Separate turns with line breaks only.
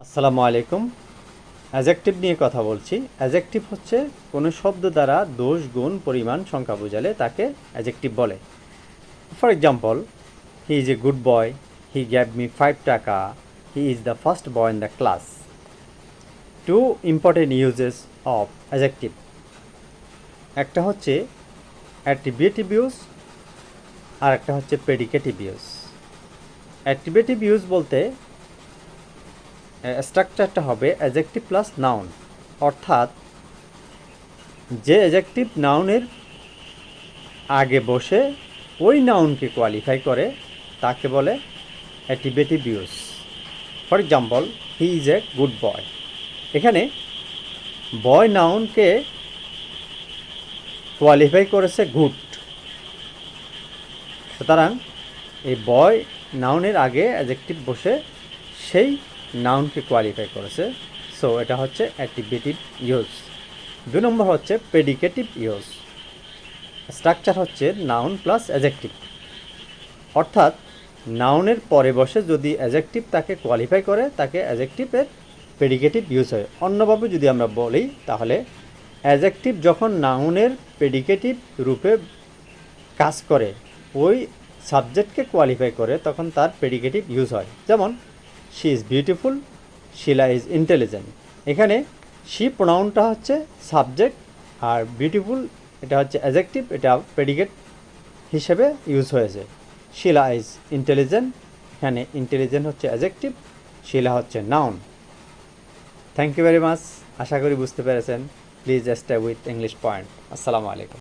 আসসালামু আলাইকুম। অ্যাজেক্টিভ নিয়ে কথা বলছি। অ্যাজেক্টিভ হচ্ছে কোনো শব্দ দ্বারা দোষ গুণ পরিমাণ সংখ্যা বোঝালে তাকে অ্যাজেক্টিভ বলে। For example, he is a good boy, he gave me 5 টাকা, he is the first boy in the class. Two important uses of adjective, একটা হচ্ছে অ্যাট্রিবিউটিভ ইউজ আর একটা হচ্ছে প্রেডিকেটিভ ইউজ। অ্যাট্রিবিউটিভ ইউজ বলতে স্ট্রাকচারটা হবে অ্যাজেক্টিভ প্লাস নাউন, অর্থাৎ যে অ্যাজেক্টিভ নাউনের আগে বসে ওই নাউনকে কোয়ালিফাই করে তাকে বলে attributive use. For example, he is a good বয়। এখানে বয় নাউনকে কোয়ালিফাই করেছে গুড, সুতরাং এই বয় নাউনের আগে অ্যাজেক্টিভ বসে সেই নাউনকে কোয়ালিফাই করেছে, সো এটা হচ্ছে অ্যাট্রিবিউটিভ ইউজ। 2 নম্বর হচ্ছে প্রেডিকেটিভ ইউজ। স্ট্রাকচার হচ্ছে নাউন প্লাস অ্যাজেক্টিভ, অর্থাৎ নাউনের পরে বসে যদি অ্যাজেক্টিভ তাকে কোয়ালিফাই করে তাকে অ্যাজেক্টিভের প্রেডিকেটিভ ইউজ হয়। অন্যভাবে যদি আমরা বলি তাহলে অ্যাজেক্টিভ যখন নাউনের প্রেডিকেটিভ রূপে কাজ করে ওই সাবজেক্টকে কোয়ালিফাই করে তখন তার প্রেডিকেটিভ ইউজ হয়। যেমন, she is beautiful, Shila is intelligent. এখানে শি প্রোনাউনটা হচ্ছে সাবজেক্ট আর বিউটিফুল এটা হচ্ছে অ্যাজেক্টিভ, এটা প্রেডিকেট হিসেবে ইউজ হয়েছে। শিলা ইজ ইন্টেলিজেন্ট, এখানে ইন্টেলিজেন্ট হচ্ছে অ্যাজেক্টিভ, শিলা হচ্ছে noun. Thank you very much. আশা করি বুঝতে পেরেছেন। Please stay with English point. আসসালামু আলাইকুম।